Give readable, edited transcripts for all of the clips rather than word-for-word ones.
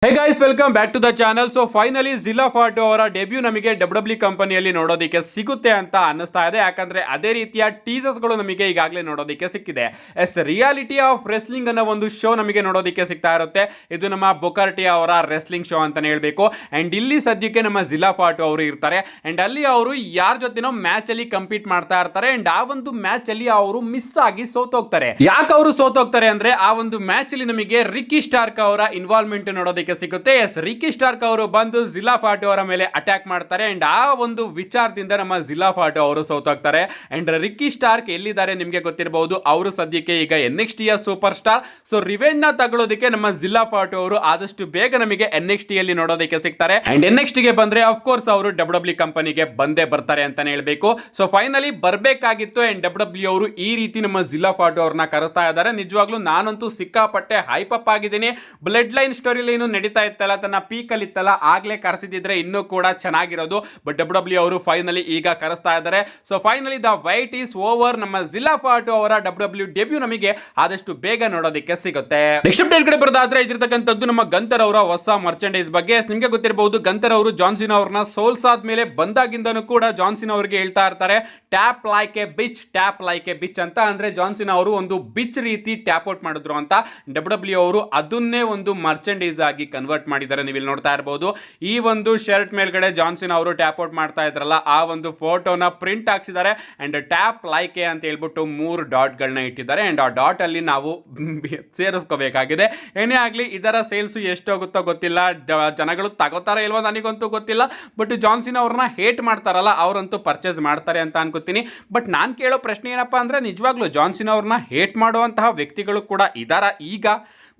Hey guys welcome back to the channel. So finally ಜಿಲ್ಲಾ ಫಾಟು ಅವರ ಡೆಬ್ಯೂ ನಮಗೆ ಡಬ್ಲ್ಯೂ ಕಂಪನಿಯಲ್ಲಿ ನೋಡೋದಕ್ಕೆ ಸಿಗುತ್ತೆ ಅಂತ ಅನ್ನಿಸ್ತಾ ಇದೆ. ಯಾಕಂದ್ರೆ ಅದೇ ರೀತಿಯ ಟೀಸರ್ಸ್ಗಳು ನಮಗೆ ಈಗಾಗಲೇ ನೋಡೋದಕ್ಕೆ ಸಿಕ್ಕಿದೆ. ರಿಯಾಲಿಟಿ ಆಫ್ ರೆಸ್ಲಿಂಗ್ ಅನ್ನೋ ಒಂದು ಶೋ ನಮಗೆ ನೋಡೋದಕ್ಕೆ ಸಿಗ್ತಾ ಇರುತ್ತೆ. ಇದು ನಮ್ಮ ಬೊಕರ್ಟಿ ಅವರ ರೆಸ್ಲಿಂಗ್ ಶೋ ಅಂತಾನೆ ಹೇಳ್ಬೇಕು. ಅಂಡ್ ಇಲ್ಲಿ ಸದ್ಯಕ್ಕೆ ನಮ್ಮ ಜಿಲ್ಲಾ ಫಾಟು ಅವರು ಇರ್ತಾರೆ. ಅಂಡ್ ಅಲ್ಲಿ ಅವರು ಯಾರ ಜೊತೆನೋ ಮ್ಯಾಚ್ ಅಲ್ಲಿ ಕಂಪೀಟ್ ಮಾಡ್ತಾ ಇರ್ತಾರೆ. ಅಂಡ್ ಆ ಒಂದು ಮ್ಯಾಚ್ ಅಲ್ಲಿ ಅವರು ಮಿಸ್ ಆಗಿ ಸೋತೋಗ್ತಾರೆ. ಯಾಕೆ ಅವರು ಸೋತೋಗ್ತಾರೆ ಅಂದ್ರೆ ಆ ಒಂದು ಮ್ಯಾಚ್ ಅಲ್ಲಿ ನಮಗೆ ರಿಕ್ಕಿ ಸ್ಟಾರ್ಕ್ ಅವರ ಇನ್ವಾಲ್ವ್ಮೆಂಟ್ ನೋಡೋದಕ್ಕೆ ಸಿಗುತ್ತೆ. ರಿಕ್ಕಿ ಸ್ಟಾರ್ಕ್ ಅವರು ಬಂದು ಜಿಲ್ಲಾ ಫಾಟು ಅವರ ಮೇಲೆ ಅಟ್ಯಾಕ್ ಮಾಡ್ತಾರೆ. ಅಂಡ್ ಆ ಒಂದು ವಿಚಾರದಿಂದ ನಮ್ಮ ಜಿಲ್ಲಾ ಫಾಟು ಅವರು ಸೋತೋಗ್ತಾರೆ. ಅಂಡ್ ರಿಕ್ಕಿ ಸ್ಟಾರ್ಕ್ ಎಲ್ಲಿದ್ದಾರೆ ನಿಮಗೆ ಗೊತ್ತಿರಬಹುದು. ಅವರು ಸದ್ಯಕ್ಕೆ ಈಗ NXT ಯ ಸೂಪರ್ ಸ್ಟಾರ್. ಸೊ ರಿವೆಂಜ್ ನ ತಗೊಳ್ಳೋದಕ್ಕೆ ನಮ್ಮ ಜಿಲ್ಲಾ ಫಾಟು ಅವರು ಆದಷ್ಟು ಬೇಗ ನಮಗೆ NXT ಯಲ್ಲಿ ನೋಡೋದಕ್ಕೆ ಸಿಗ್ತಾರೆ. ಅಂಡ್ NXT ಗೆ ಬಂದ್ರೆ ಆಫ್ ಕೋರ್ಸ್ ಅವರು ಡಬ್ಲ್ಯೂ ಕಂಪನಿಗೆ ಬಂದೇ ಬರ್ತಾರೆ ಅಂತಾನೆ ಹೇಳ್ಬೇಕು. ಸೊ ಫೈನಲಿ ಬರ್ಬೇಕಾಗಿತ್ತು. ಅಂಡ್ ಡಬ್ಲ್ಯೂ ಅವರು ಈ ರೀತಿ ನಮ್ಮ ಜಿಲ್ಲಾ ಫಾಟು ಅವ್ರನ್ನ ಕರೆಸ್ತಾ ಇದ್ದಾರೆ. ನಿಜವಾಗ್ಲೂ ನಾನಂತೂ ಸಿಕ್ಕಾಪಟ್ಟೆ ಹೈಪ್ ಅಪ್ ಆಗಿದ್ದೀನಿ. ಬ್ಲಡ್ ಲೈನ್ ಸ್ಟೋರಿ ಲೈನ್ ನಡೀತಾ ಇತ್ತಲ್ಲ, ತನ್ನ ಪೀಕ್ ಅಲ್ಲಿ ಇತ್ತಲ್ಲ, ಆಗ್ಲೇ ಕರೆಸಿದ್ರೆ ಇನ್ನೂ ಕೂಡ ಚೆನ್ನಾಗಿರೋದು. ಬಟ್ ಡಬ್ಲ್ಯೂ ಅವರು ಫೈನಲಿ ಈಗ ಕರೆಸ್ತಾ ಇದ್ದಾರೆ. So finally the white is over. ನಮ್ಮ ಜಿಲ್ಲಾ ಫಾಟು ಅವರ ಡಬ್ಲ್ಯೂ ಡೆಬ್ಯೂ ನಮಗೆ ಆದಷ್ಟು ಬೇಗ ನೋಡೋದಕ್ಕೆ ಸಿಗುತ್ತೆ. ನೆಕ್ಸ್ಟ್ ಅಪ್ಡೇಟ್ ಕಡೆ ಬರೋದಾದ್ರೆ ಇದಿರ್ತಕ್ಕಂಥದ್ದು ನಮ್ಮ ಗಂತರ್ ಅವರ ಹೊಸ ಮರ್ಚೆಂಡೈಸ್ ಬಗ್ಗೆ. ನಿಮಗೆ ಗೊತ್ತಿರಬಹುದು, ಗಂತರ್ ಅವರು ಜಾನ್ಸಿನ್ ಅವ್ರನ್ನ ಸೋಲ್ಸ್ ಆದ್ಮೇಲೆ ಬಂದಾಗಿಂದನೂ ಕೂಡ ಜಾನ್ಸಿನ್ ಅವರಿಗೆ ಹೇಳ್ತಾ ಇರ್ತಾರೆ tap like a bitch, tap like a bitch ಅಂತ. ಅಂದ್ರೆ ಜಾನ್ಸಿನ್ ಅವರು ಒಂದು ಬಿಚ್ ರೀತಿ ಟ್ಯಾಪ್ ಔಟ್ ಮಾಡಿದ್ರು ಅಂತ. ಡಬ್ಲ್ಯೂ ಅವರು ಅದನ್ನೇ ಒಂದು ಮರ್ಚೆಂಡೈಸ್ ಆಗಿ ಕನ್ವರ್ಟ್ ಮಾಡಿದ್ದಾರೆ. ನೀವು ಇಲ್ಲಿ ನೋಡ್ತಾ ಇರಬಹುದು. ಈ ಒಂದು ಶರ್ಟ್ ಮೇಲ್ಗಡೆ ಜಾನ್ಸಿನ್ ಅವರು ಟ್ಯಾಪ್ ಔಟ್ ಮಾಡ್ತಾ ಇದ್ರಲ್ಲ, ಆ ಒಂದು ಫೋಟೋನ ಪ್ರಿಂಟ್ ಹಾಕ್ಸಿದ್ದಾರೆ. ಅಂಡ್ ಟ್ಯಾಪ್ ಲೈಕ್ ಎ ಅಂತ ಹೇಳ್ಬಿಟ್ಟು 3 ಡಾಟ್ಗಳನ್ನ ಇಟ್ಟಿದ್ದಾರೆ. ಅಂಡ್ ಆ ಡಾಟ್ ಅಲ್ಲಿ ನಾವು ಸೇರಿಸ್ಕೋಬೇಕಾಗಿದೆ. ಏನೇ ಆಗ್ಲಿ ಇದರ ಸೇಲ್ಸ್ ಎಷ್ಟು ಹೋಗುತ್ತೋ ಗೊತ್ತಿಲ್ಲ, ಜನಗಳು ತಗೋತಾರ ಇಲ್ವೋ ನನಗಂತೂ ಗೊತ್ತಿಲ್ಲ. ಬಟ್ ಜಾನ್ಸಿನ್ ಅವ್ರನ್ನ ಹೇಟ್ ಮಾಡ್ತಾರಲ್ಲ, ಅವರಂತೂ ಪರ್ಚೇಸ್ ಮಾಡ್ತಾರೆ ಅಂತ ಅನ್ಕೋತೀನಿ. ಬಟ್ ನಾನು ಕೇಳೋ ಪ್ರಶ್ನೆ ಏನಪ್ಪಾ ಅಂದ್ರೆ, ನಿಜವಾಗ್ಲೂ ಜಾನ್ಸಿನ್ ಅವ್ರನ್ನ ಹೇಟ್ ಮಾಡುವಂತಹ ವ್ಯಕ್ತಿಗಳು ಕೂಡ ಇದಾರ ಈಗ?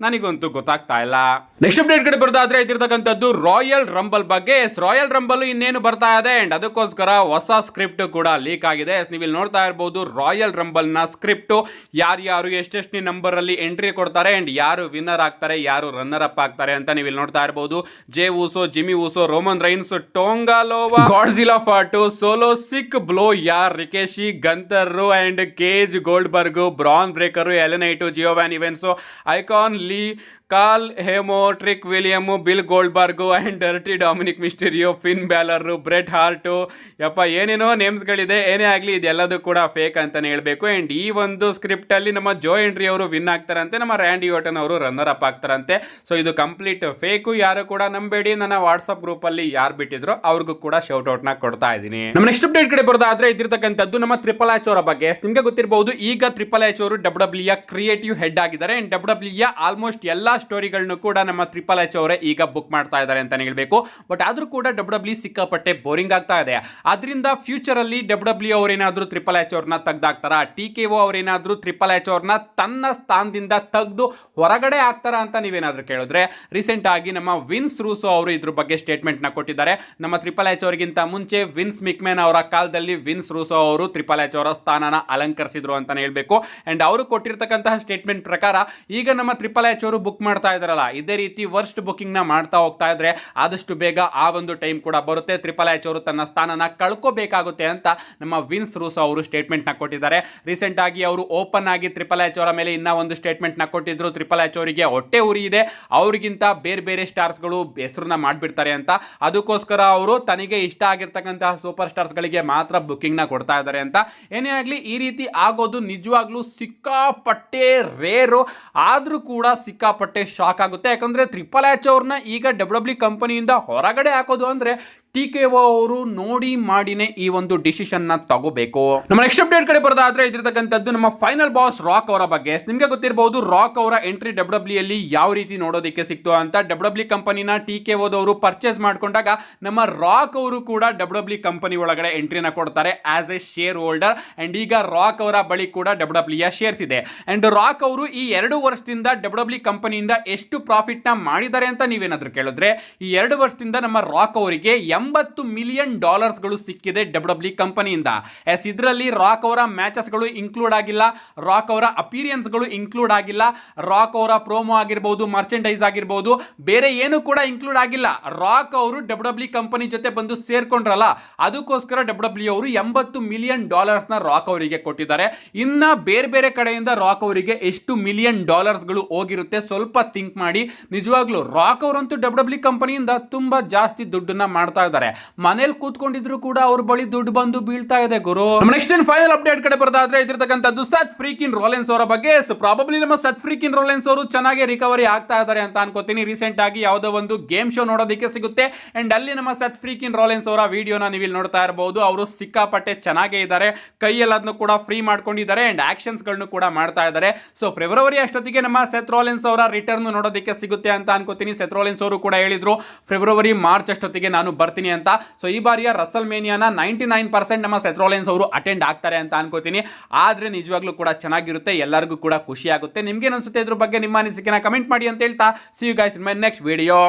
ನನಗಂತೂ ಗೊತ್ತಾಗ್ತಾ ಇಲ್ಲ. ನೆಕ್ಸ್ಟ್ ಅಪ್ಡೇಟ್ ಕಡೆ ಬರೋದಾದ್ರೆ ಇದಿರ್ತಕ್ಕಂಥದ್ದು ರಾಯಲ್ ರಂಬಲ್ ಬಗ್ಗೆ. ರಾಯಲ್ ರಂಬಲ್ ಇನ್ನೇನು ಬರ್ತಾ ಇದೆ. ಅಂಡ್ ಅದಕ್ಕೋಸ್ಕರ ಹೊಸ ಸ್ಕ್ರಿಪ್ಟ್ ಕೂಡ ಲೀಕ್ ಆಗಿದೆ. ನೀವು ಇಲ್ಲಿ ನೋಡ್ತಾ ಇರಬಹುದು ರಾಯಲ್ ರಂಬಲ್ ನ ಸ್ಕ್ರಿಪ್ಟ್. ಯಾರ್ಯಾರು ಎಷ್ಟೆಷ್ಟು ನಂಬರ್ ಅಲ್ಲಿ ಎಂಟ್ರಿ ಕೊಡ್ತಾರೆ, ಅಂಡ್ ಯಾರು ವಿನ್ನರ್ ಆಗ್ತಾರೆ, ಯಾರು ರನ್ನರ್ ಅಪ್ ಆಗ್ತಾರೆ ಅಂತ ನೀವು ಇಲ್ಲಿ ನೋಡ್ತಾ ಇರಬಹುದು. Jey Uso, Jimmy Uso, Roman Reigns, Tonga Loa, Godzilla Fatu, Solo Sikoa, ಬ್ಲೋ ಯಾರ್, Rikishi, Gunther and Gage Goldberg, Bron Breakker, ಎಲೆನೈಟು, ಜಿಯೋವ್ಯಾನ್ ಇವೆನ್ಸೋ, ಐಕಾನ್ ಲೀ, ಕಾಲ್ ಹೇಮೋ, Trick William, Bill Goldberg and Dirty Dominik Mysterio, Finn Balor, Bret Hart, ಯಪ್ಪ ಏನೇನೋ ನೇಮ್ಸ್ಗಳಿದೆ. ಏನೇ ಆಗಲಿ ಇದೆಲ್ಲದೂ ಕೂಡ ಫೇಕ್ ಅಂತಾನೆ ಹೇಳ್ಬೇಕು. ಅಂಡ್ ಈ ಒಂದು ಸ್ಕ್ರಿಪ್ಟ್ ಅಲ್ಲಿ ನಮ್ಮ ಜೋ ಎಂಟ್ರಿ ಅವರು ವಿನ್ ಆಗ್ತಾರಂತೆ, ನಮ್ಮ ರ್ಯಾಂಡಿ ಓಟನ್ ಅವರು ರನ್ನರ್ ಅಪ್ ಆಗ್ತಾರಂತೆ. ಸೊ ಇದು ಕಂಪ್ಲೀಟ್ ಫೇಕು, ಯಾರು ಕೂಡ ನಂಬೇಡಿ. ನನ್ನ ವಾಟ್ಸ್ಆಪ್ ಗ್ರೂಪ್ ಅಲ್ಲಿ ಯಾರು ಬಿಟ್ಟಿದ್ರು ಅವ್ರಿಗೂ ಕೂಡ ಶೌಟ್ ಔಟ್ ನ ಕೊಡ್ತಾ ಇದ್ದೀನಿ. ನಮ್ಮ ನೆಕ್ಸ್ಟ್ ಅಪ್ಡೇಟ್ ಕಡೆ ಬರೋದಾದ್ರೆ ಇದಿರ್ತಕ್ಕಂಥದ್ದು ನಮ್ಮ ಟ್ರಿಪಲ್ ಎಚ್ ಅವರ ಬಗ್ಗೆ. ನಿಮ್ಗೆ ಗೊತ್ತಿರಬಹುದು, ಈಗ ಟ್ರಿಪಲ್ ಎಚ್ ಅವರು ಡಬ್ಲ್ಯೂ ಕ್ರಿಯೇಟಿವ್ ಹೆಡ್ ಆಗಿದ್ದಾರೆ. ಅಂಡ್ ಡಬ್ಲ್ಯೂ ಆಲ್ಮೋಸ್ಟ್ ಎಲ್ಲಾ ಸ್ಟೋರಿಗಳನ್ನು ಕೂಡ ನಮ್ಮ ಟ್ರಿಪಲ್ ಎಚ್ ಅವರೇ ಈಗ ಬುಕ್ ಮಾಡ್ತಾ ಇದ್ದಾರೆ ಅಂತಾನೆ ಹೇಳ್ಬೇಕು. ಬಟ್ ಆದ್ರೂ ಕೂಡ ಡಬ್ಲ್ಯೂ ಸಿಕ್ಕಾಪಟ್ಟೆ ಬೋರಿಂಗ್ ಆಗ್ತಾ ಇದೆ. ಅದರಿಂದ ಫ್ಯೂಚರ್ ಅಲ್ಲಿ ಡಬ್ಲ್ಯೂ ಅವರೇನಾದ್ರೂ ಟ್ರಿಪಲ್ ಎಚ್ ಅವ್ರನ್ನ ತೆಗ್ದಾಕ್ತಾರ, TKO ಅವರೇನಾದ್ರೂ ಟ್ರಿಪಲ್ ಎಚ್ ಅವ್ರನ್ನ ತನ್ನ ಸ್ಥಾನದಿಂದ ತೆಗೆದು ಹೊರಗಡೆ ಆಗ್ತಾರ ಅಂತ ನೀವೇನಾದ್ರೂ ಕೇಳಿದ್ರೆ, ರೀಸೆಂಟ್ ಆಗಿ ನಮ್ಮ ವಿನ್ಸ್ ರೂಸೋ ಅವರು ಇದ್ರ ಬಗ್ಗೆ ಸ್ಟೇಟ್ಮೆಂಟ್ ನ ಕೊಟ್ಟಿದ್ದಾರೆ. ನಮ್ಮ ಟ್ರಿಪಲ್ ಎಚ್ ಅವರಿಗಿಂತ ಮುಂಚೆ ವಿನ್ಸ್ ಮಿಕ್ಮೆನ್ ಅವರ ಕಾಲದಲ್ಲಿ ವಿನ್ಸ್ ರೂಸೋ ಅವರು ಟ್ರಿಪಲ್ ಎಚ್ ಅವರ ಸ್ಥಾನನ ಅಲಂಕರಿಸಿದ್ರು ಅಂತಾನೆ ಹೇಳ್ಬೇಕು. ಅಂಡ್ ಅವರು ಕೊಟ್ಟಿರ್ತಕ್ಕಂತಹ ಸ್ಟೇಟ್ಮೆಂಟ್ ಪ್ರಕಾರ ಈಗ ನಮ್ಮ ಟ್ರಿಪಲ್ ಎಚ್ ಅವರು ಬುಕ್ ಮಾಡ್ತಾ ಇದಾರಲ್ಲ, ಇದೇ ರೀತಿ ವರ್ಸ್ಟ್ ಬುಕಿಂಗ್ ನ ಮಾಡ್ತಾ ಹೋಗ್ತಾ ಇದ್ರೆ ಆದಷ್ಟು ಬೇಗ ಆ ಒಂದು ಟೈಮ್ ಕೂಡ ಬರುತ್ತೆ, ಟ್ರಿಪಲ್ ಎಚ್ ಅವರು ತನ್ನ ಸ್ಥಾನನ ಕಳ್ಕೋಬೇಕಾಗುತ್ತೆ ಅಂತ ನಮ್ಮ ವಿನ್ಸ್ ರೂಸೋ ಅವರು ಸ್ಟೇಟ್ಮೆಂಟ್ ನ ಕೊಟ್ಟಿದ್ದಾರೆ. ರೀಸೆಂಟ್ ಆಗಿ ಅವರು ಓಪನ್ ಆಗಿ ಟ್ರಿಪಲ್ ಎಚ್ ಅವರ ಮೇಲೆ ಇನ್ನ ಒಂದು ಸ್ಟೇಟ್ಮೆಂಟ್ ನ ಕೊಟ್ಟಿದ್ರು. ಟ್ರಿಪಲ್ ಎಚ್ ಅವರಿಗೆ ಹೊಟ್ಟೆ ಉರಿ ಇದೆ, ಅವ್ರಿಗಿಂತ ಬೇರೆ ಬೇರೆ ಸ್ಟಾರ್ಸ್ ಗಳು ಹೆಸರನ್ನ ಮಾಡ್ಬಿಡ್ತಾರೆ ಅಂತ. ಅದಕ್ಕೋಸ್ಕರ ಅವರು ತನಗೆ ಇಷ್ಟ ಆಗಿರ್ತಕ್ಕಂತಹ ಸೂಪರ್ ಸ್ಟಾರ್ಸ್ ಗಳಿಗೆ ಮಾತ್ರ ಬುಕಿಂಗ್ ನ ಕೊಡ್ತಾ ಇದ್ದಾರೆ ಅಂತ. ಏನೇ ಆಗ್ಲಿ ಈ ರೀತಿ ಆಗೋದು ನಿಜವಾಗ್ಲೂ ಸಿಕ್ಕಾಪಟ್ಟೆ ರೇರು. ಆದ್ರೂ ಕೂಡ ಸಿಕ್ಕಾಪಟ್ಟೆ ಶಾಕ್ ಆಗುತ್ತೆ. ಯಾಕಂದ್ರೆ ಟ್ರಿಪಲ್ ಎಚ್ ಅವ್ರನ್ನ ಈಗ ಡಬ್ಲ್ಯೂ ಕಂಪನಿಯಿಂದ ಹೊರಗಡೆ ಹಾಕೋದು ಅಂದ್ರೆ TKO ಅವರು ನೋಡಿ ಮಾಡಿನೇ ಈ ಒಂದು ಡಿಸಿಷನ್ ನ ತಗೋಬೇಕು. ನಮ್ಮ ನೆಕ್ಸ್ಟ್ ಅಪ್ಡೇಟ್ ಕಡೆ ಬರೋದಾದ್ರೆ ಇದಿರ್ತಕ್ಕಂಥದ್ದು ನಮ್ಮ ಫೈನಲ್ ಬಾಸ್ ರಾಕ್ ಅವರ ಬಗ್ಗೆ. ನಿಮ್ಗೆ ಗೊತ್ತಿರಬಹುದು ರಾಕ್ ಅವರ ಎಂಟ್ರಿ ಡಬ್ಲ್ಯೂ ಅಲ್ಲಿ ಯಾವ ರೀತಿ ನೋಡೋದಕ್ಕೆ ಸಿಕ್ತು ಅಂತ. ಡಬ್ಲ್ಯೂ ಕಂಪನಿನ TKO ದವರು ಪರ್ಚೇಸ್ ಮಾಡ್ಕೊಂಡಾಗ ನಮ್ಮ ರಾಕ್ ಅವರು ಕೂಡ ಡಬ್ಲ್ಯೂ ಕಂಪನಿ ಒಳಗಡೆ ಎಂಟ್ರಿನ ಕೊಡ್ತಾರೆ as A share holder. And ಈಗ ರಾಕ್ ಅವರ ಬಳಿ ಕೂಡ ಡಬ್ಲ್ಯೂ ಶೇರ್ಸ್ ಇದೆ. ಅಂಡ್ ರಾಕ್ ಅವರು ಈ 2 ವರ್ಷದಿಂದ ಡಬ್ಲ್ಯೂ ಕಂಪನಿಯಿಂದ ಎಷ್ಟು ಪ್ರಾಫಿಟ್ ನ ಮಾಡಿದ್ದಾರೆ ಅಂತ ನೀವೇನಾದ್ರೂ ಕೇಳಿದ್ರೆ, ಈ 2 ವರ್ಷದಿಂದ ನಮ್ಮ ರಾಕ್ ಅವರಿಗೆ $80 ಮಿಲಿಯನ್ ಸಿಕ್ಕಿದೆ ಡಬ್ಲ್ಯೂ ಕಂಪನಿಯಿಂದ. ಎಸ್, ಇದರಲ್ಲಿ ರಾಕ್ ಅವರ ಮ್ಯಾಚಸ್ಗಳು ಇನ್ಕ್ಲೂಡ್ ಆಗಿಲ್ಲ, ರಾಕ್ ಅವರ ಅಪಿರಿಯನ್ಸ್ಗಳು ಇನ್ಕ್ಲೂಡ್ ಆಗಿಲ್ಲ, ರಾಕ್ ಅವರ ಪ್ರೋಮೋ ಆಗಿರಬಹುದು, ಮರ್ಚೆಂಡೈಸ್ ಆಗಿರಬಹುದು, ಬೇರೆ ಏನು ಕೂಡ ಇನ್ಕ್ಲೂಡ್ ಆಗಿಲ್ಲ. ರಾಕ್ ಅವರು ಡಬ್ಲ್ಯೂ ಕಂಪನಿ ಜೊತೆ ಬಂದು ಸೇರ್ಕೊಂಡ್ರಲ್ಲ, ಅದಕ್ಕೋಸ್ಕರ ಡಬ್ಲ್ಯೂ ಅವರು $80 ಮಿಲಿಯನ್ ರಾಕ್ ಅವರಿಗೆ ಕೊಟ್ಟಿದ್ದಾರೆ. ಇನ್ನ ಬೇರೆ ಬೇರೆ ಕಡೆಯಿಂದ ರಾಕ್ ಅವರಿಗೆ ಎಷ್ಟು $1 ಮಿಲಿಯನ್ ಹೋಗಿರುತ್ತೆ ಸ್ವಲ್ಪ ಥಿಂಕ್ ಮಾಡಿ. ನಿಜವಾಗ್ಲೂ ರಾಕ್ ಅವರಂತೂ ಡಬ್ಲ್ಯೂ ಕಂಪನಿಯಿಂದ ತುಂಬಾ ಜಾಸ್ತಿ ದುಡ್ಡನ್ನ ಮಾಡ್ತಾ ಇದ್ದಾರೆ. ಮನೇಲಿ ಕೂತ್ಕೊಂಡಿದ್ರು ಕೂಡ ಅವ್ರ ಬಳಿ ದುಡ್ಡು ಬಂದು ಬೀಳ್ತಾ ಇದೆ ಗುರು. ನೆಕ್ಸ್ಟ್ ಅಂಡ್ ಫೈನಲ್ ಅಪ್ಡೇಟ್ ಕಡೆ ಬರೋದಾದ್ರೆ ಇದಿರ್ತಕ್ಕಂಥದ್ದು ಸತ್ ಫ್ರೀಕಿನ್ ರೋಲೆನ್ಸ್ ಅವರ ಬಗ್ಗೆ. ಪ್ರಾಬಬ್ಲಿ ನಮ್ಮ ಸತ್ ಫ್ರೀಕಿನ್ ರೋಲೆನ್ಸ್ ಅವರು ಚೆನ್ನಾಗಿ ರಿಕವರಿ ಆಗ್ತಾ ಇದ್ದಾರೆ ಅಂತ ಅನ್ಕೋತೀನಿ. ರೀಸೆಂಟ್ ಆಗಿ ಯಾವುದೋ ಒಂದು ಗೇಮ್ ಶೋ ನೋಡೋದಕ್ಕೆ ಸಿಗುತ್ತೆ ಅಂಡ್ ಅಲ್ಲಿ ನಮ್ಮ ಸತ್ ಫ್ರೀಕಿನ್ ರೋಲೆನ್ಸ್ ಅವರ ವಿಡಿಯೋನ ನೀವು ಇಲ್ಲಿ ನೋಡ್ತಾ ಇರಬಹುದು. ಅವರು ಸಿಕ್ಕಾಪಟ್ಟೆ ಚೆನ್ನಾಗೇ ಇದ್ದಾರೆ, ಕೈಯೆಲ್ಲದನ್ನು ಕೂಡ ಫ್ರೀ ಮಾಡ್ಕೊಂಡಿದ್ದಾರೆ ಅಂಡ್ ಆಕ್ಷನ್ಸ್ ಗಳನ್ನು ಕೂಡ ಮಾಡ್ತಾ ಇದ್ದಾರೆ. ಸೊ ಫೆಬ್ರವರಿ ಅಷ್ಟೊತ್ತಿಗೆ ನಮ್ಮ ಸೆತ್ ರೋಲೆನ್ಸ್ ಅವರ ರಿಟರ್ನ್ ನೋಡೋದಕ್ಕೆ ಸಿಗುತ್ತೆ ಅಂತ ಅನ್ಕೋತೀನಿ. ಸೆತ್ ರೋಲೆನ್ಸ್ ಅವರು ಕೂಡ ಹೇಳಿದ್ರು ಫೆಬ್ರವರಿ ಮಾರ್ಚ್ ಅಷ್ಟೊತ್ತಿಗೆ ನಾನು ಬರ್ತೀನಿ ಅಂತ. ಸೊ ಈ ಬಾರಿಯ ರಸಲ್ ಮೇನಿಯಾನ 99% ನಮ್ಮ ಸೆತ್ ರೋಲೆನ್ಸ್ ಅವರು ಅಟೆಂಡ್ ಆಗ್ತಾರೆ ಅಂತ ಅನ್ಕೋತೀನಿ. ಆದ್ರೆ ನಿಜವಾಗ್ಲೂ ಕೂಡ ಚೆನ್ನಾಗಿರುತ್ತೆ, ಎಲ್ಲರಿಗೂ ಕೂಡ ಖುಷಿ ಆಗುತ್ತೆ. ನಿಮ್ಗೆ ಅನ್ಸುತ್ತೆ ಇದ್ರ ಬಗ್ಗೆ ನಿಮ್ಮ ಅನಿಸಿಕೆನ ಕಮೆಂಟ್ ಮಾಡಿ ಅಂತ ಹೇಳ್ತಾ see you guys in my next video.